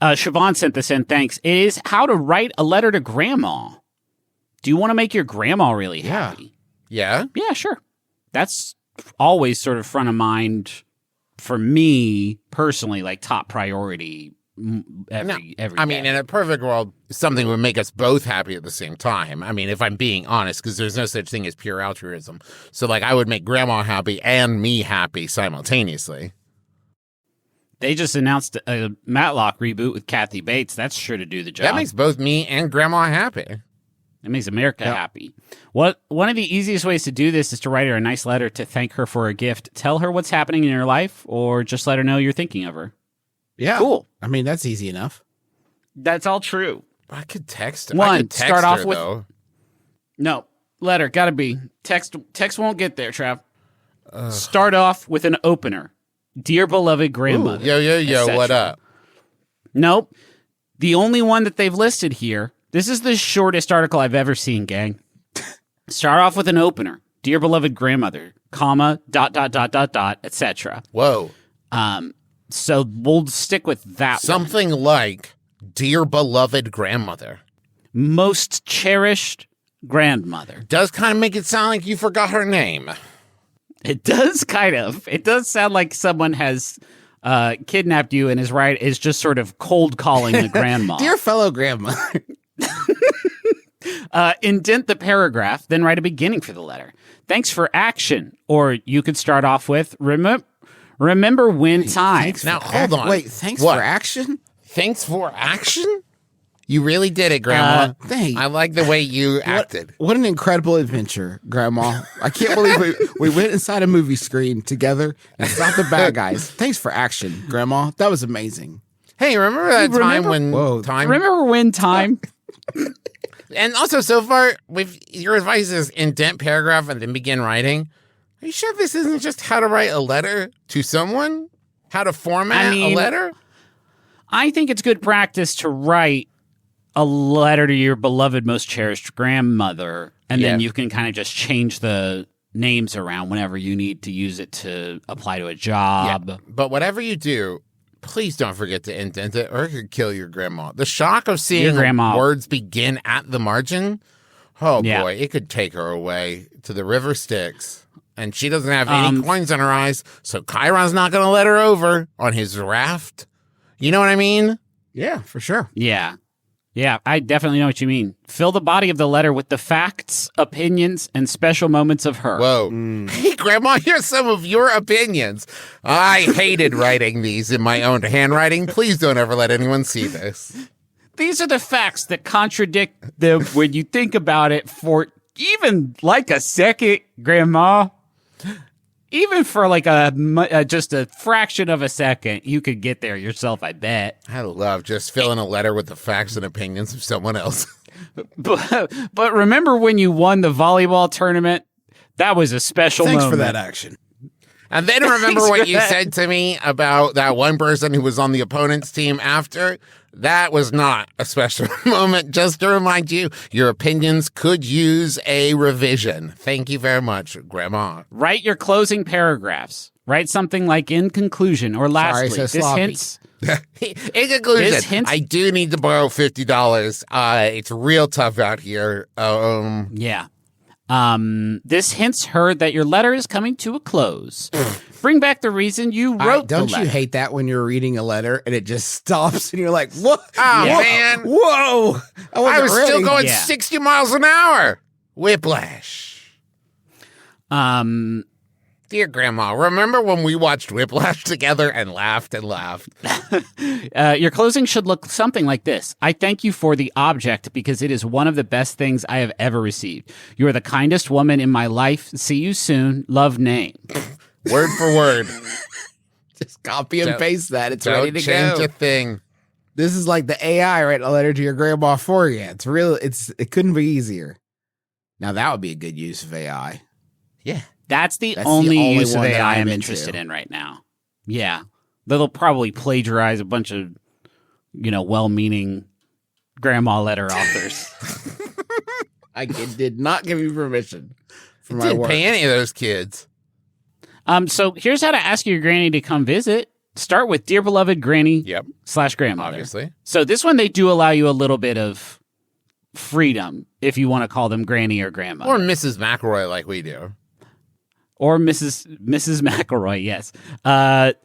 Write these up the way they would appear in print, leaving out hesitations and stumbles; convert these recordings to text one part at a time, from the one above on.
Siobhan sent this in. Thanks. It is how to write a letter to grandma. Do you want to make your grandma really happy? Yeah. Yeah, sure. That's always sort of front of mind for me personally, like top priority every I mean, day. in a perfect world, something would make us both happy at the same time. I mean, if I'm being honest, because there's no such thing as pure altruism. So, like, I would make grandma happy and me happy simultaneously. They just announced a Matlock reboot with Kathy Bates. That's sure to do the job. That makes both me and grandma happy. It makes America happy. One of the easiest ways to do this is to write her a nice letter to thank her for a gift. Tell her what's happening in your life, or just let her know you're thinking of her. Yeah. Cool. I mean, that's easy enough. That's all true. I could text her. One, I could text start off her, with- though. No, letter. Gotta be. Text won't get there, Trav. Start off with an opener. Dear beloved grandmother. Yo, what up? Nope. The only one that they've listed here, this is the shortest article I've ever seen, gang. Start off with an opener. Dear beloved grandmother, comma, ... etc. Whoa. So we'll stick with that Something like, dear beloved grandmother. one. Most cherished grandmother. Does kind of make it sound like you forgot her name. It does kind of. It does sound like someone has kidnapped you and is just sort of cold calling the grandma. Dear fellow grandma. Indent the paragraph, then write a beginning for the letter. Thanks for action. Or you could start off with, remember when time. Now, hold on. Wait, thanks What? for action? Thanks for action? You really did it, Grandma. Thanks. I like the way you acted. What an incredible adventure, Grandma. I can't believe we went inside a movie screen together and stopped the bad guys. Thanks for action, Grandma. That was amazing. Hey, remember that time when time? Remember when time? And also, so far, with your advice is indent paragraph and then begin writing. Are you sure this isn't just how to write a letter to someone? How to format a letter? I think it's good practice to write a letter to your beloved, most cherished grandmother, and then you can kind of just change the names around whenever you need to use it to apply to a job. Yeah, but whatever you do, please don't forget to indent it or it could kill your grandma. The shock of seeing words begin at the margin, boy, it could take her away to the river Styx. And she doesn't have any coins in her eyes, so Chiron's not going to let her over on his raft. You know what I mean? Yeah, for sure. Yeah. Yeah, I definitely know what you mean. Fill the body of the letter with the facts, opinions, and special moments of her. Whoa. Hey, Grandma, here's some of your opinions. I hated writing these in my own handwriting. Please don't ever let anyone see this. These are the facts that contradict them when you think about it for even like a second, Grandma. Even for like just a fraction of a second, you could get there yourself, I bet. I love just filling a letter with the facts and opinions of someone else. But remember when you won the volleyball tournament? That was a special moment. Thanks for that action. And then remember what you said to me about that one person who was on the opponent's team after? That was not a special moment. Just to remind you, your opinions could use a revision. Thank you very much, Grandma. Write your closing paragraphs. Write something like in conclusion or lastly. Sorry, so this sloppy. hints. In conclusion, I do need to borrow $50. It's real tough out here. Yeah. This hints her that your letter is coming to a close. Bring back the reason you wrote the Don't letter. you hate that when you're reading a letter and it just stops and you're like, what? Oh, man. Whoa. I was still going Yeah. 60 miles an hour. Whiplash. Dear Grandma, remember when we watched Whiplash together and laughed and laughed? Your closing should look something like this. I thank you for the object because it is one of the best things I have ever received. You are the kindest woman in my life. See you soon. Love, name. Word for word. Just copy and paste that. It's Don't ready to change go. a thing. This is like the AI writing a letter to your grandma for you. It's real. It couldn't be easier. Now that would be a good use of AI. Yeah. That's the That's only the only use of one that AI I'm I'm interested into. in right now. Yeah. They'll probably plagiarize a bunch of, well-meaning grandma letter authors. I did not give you permission for my Didn't work. pay any of those kids. So here's how to ask your granny to come visit. start with Dear Beloved Granny / Grandmother. Obviously. So this one, they do allow you a little bit of freedom if you want to call them Granny or Grandma. Or Mrs. McElroy like we do. Or Mrs. McElroy, yes.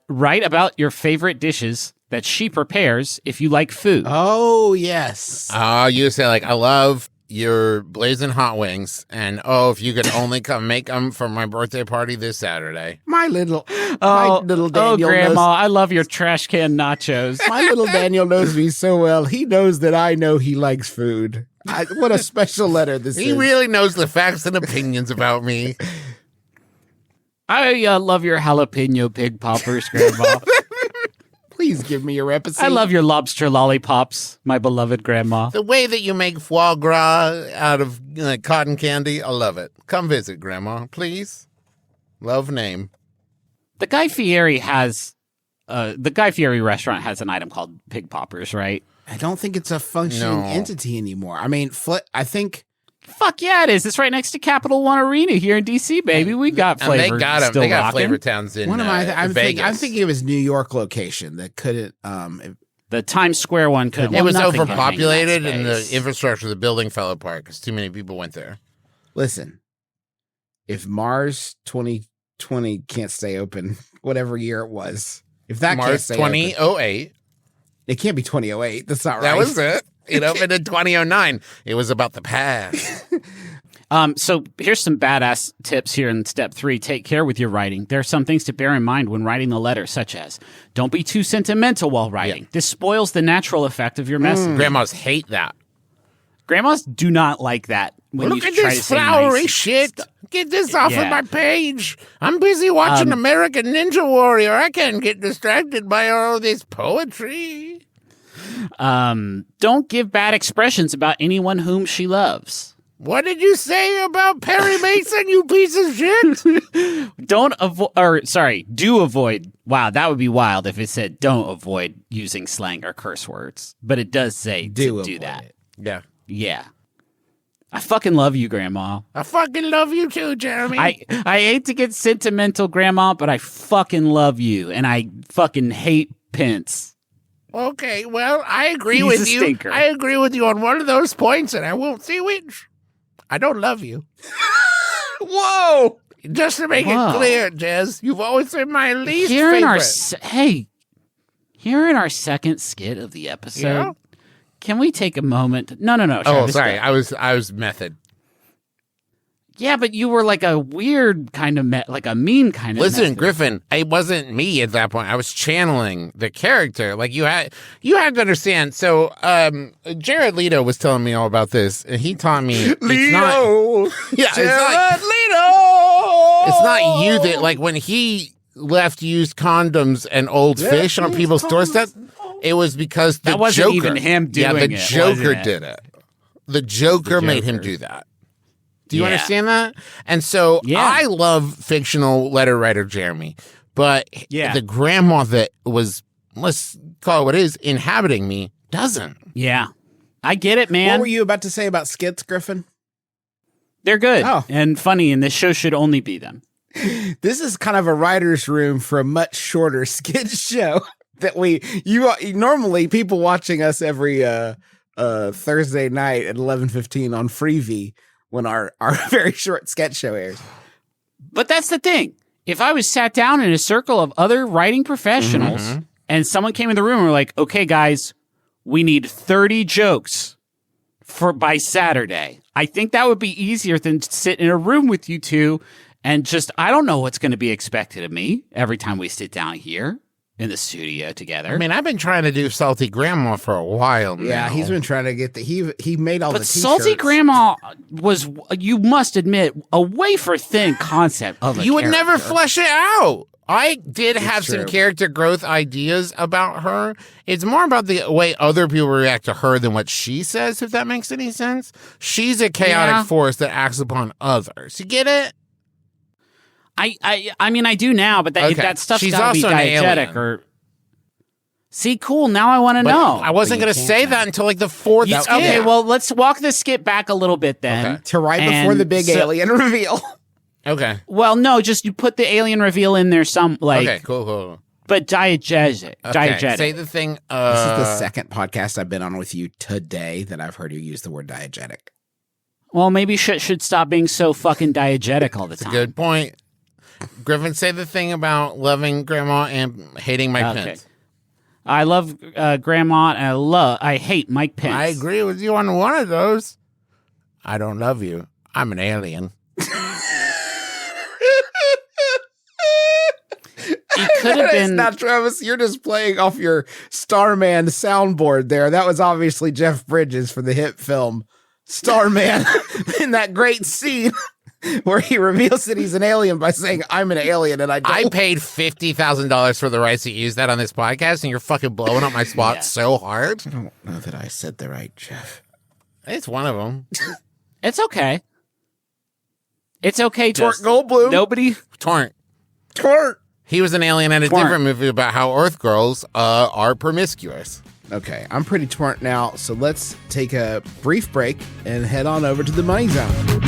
Write about your favorite dishes that she prepares if you like food. Oh, yes. You say, like, I love your blazing hot wings, and if you could only come make them for my birthday party this Saturday. My little Daniel Grandma, knows, I love your trash can nachos. my little Daniel knows me so well. He knows that I know he likes food. What a special letter this is. He really knows the facts and opinions about me. I love your jalapeno pig poppers, Grandma. Please give me your recipe. I love your lobster lollipops, my beloved Grandma. The way that you make foie gras out of cotton candy, I love it. Come visit, Grandma, please. Love name. The Guy Fieri restaurant has an item called pig poppers, right? I don't think it's a functioning entity anymore. I mean, I think... Fuck yeah, it is. It's right next to Capital One Arena here in D.C., baby. We got Flavor. They got them. They got Flavor Towns in Vegas. I'm thinking it was New York location that couldn't... the Times Square one couldn't. It was overpopulated and the infrastructure of the building fell apart because too many people went there. Listen, if Mars 2020 can't stay open, whatever year it was, if that can't Mars stay 2008. open... It can't be 2008. That's not right. That was it. It opened in 2009. It was about the past. So here's some badass tips here in step 3. Take care with your writing. There are some things to bear in mind when writing the letter, such as don't be too sentimental while writing. Yeah. This spoils the natural effect of your message. Grandmas hate that. Grandmas do not like that. When Look you at try this to say flowery nice shit. stuff. Get this off of my page. I'm busy watching American Ninja Warrior. I can't get distracted by all this poetry. Don't give bad expressions about anyone whom she loves. What did you say about Perry Mason, you piece of shit? Do avoid. Wow, that would be wild if it said don't avoid using slang or curse words. But it does say do that. It. Yeah. Yeah. I fucking love you, Grandma. I fucking love you too, Jeremy. I hate to get sentimental, Grandma, but I fucking love you. And I fucking hate Pence. Okay, well, I agree with you. Stinker. I agree with you on one of those points, and I won't say which. I don't love you. Whoa! Just to make it clear, Jez, you've always been my least favorite. Here in our second skit of the episode, can we take a moment? No. Sorry, I was method. Yeah, but you were like a weird kind of, like a mean kind of. Listen, method. Griffin, it wasn't me at that point. I was channeling the character. Like you had to understand. So, Jared Leto was telling me all about this, and he taught me. Leto, Jared Leto. It's not you that like when he left used condoms and old fish on people's doorsteps. It was because the that wasn't Joker, even him doing it. The Joker did it. The Joker made him do that. Do you understand that? And so I love fictional letter writer Jeremy, but the grandma that was, let's call it what it is, inhabiting me doesn't. Yeah. I get it, man. What were you about to say about skits, Griffin? They're good and funny, and this show should only be them. This is kind of a writer's room for a much shorter skit show that normally people watching us every Thursday night at 11:15 on Freevee when our very short sketch show airs. But that's the thing. If I was sat down in a circle of other writing professionals and someone came in the room and were like, okay, guys, we need 30 jokes by Saturday. I think that would be easier than to sit in a room with you two and just, I don't know what's going to be expected of me every time we sit down here in the studio together. I mean, I've been trying to do Salty Grandma for a while now. Yeah, he's been trying to get he made all the t-shirts. Salty Grandma was, you must admit, a wafer thin concept of a You would never flesh it out. I did have true. some character growth ideas about her. It's more about the way other people react to her than what she says, if that makes any sense. She's a chaotic force that acts upon others. You get it? I mean, I do now, but that stuff's got to be diegetic or... See, cool. Now I want to know. I wasn't going to say that until like the fourth skit. Okay, well, let's walk the skit back a little bit then. To before the big alien reveal. Okay. Well, no, just you put the alien reveal in there Okay, cool. but diegetic. Okay, Diegetic. say the thing. This is the second podcast I've been on with you today that I've heard you use the word diegetic. Well, maybe shit should stop being so fucking diegetic all the time. That's a good point. Griffin, say the thing about loving Grandma and hating Mike Pence. I love Grandma and I hate Mike Pence. I agree with you on one of those. I don't love you. I'm an alien. He could have been. Not Travis. You're just playing off your Starman soundboard there. That was obviously Jeff Bridges for the hit film Starman in that great scene where he reveals that he's an alien by saying, "I'm an alien," and I paid $50,000 for the rights to use that on this podcast, and you're fucking blowing up my spot so hard. I don't know that I said the right Jeff. It's one of them. It's okay. It's okay. Tork Goldblum. Nobody. Torrent. Tork. He was an alien in a different movie about how Earth girls are promiscuous. Okay, I'm pretty torrent now, so let's take a brief break and head on over to the Money Zone.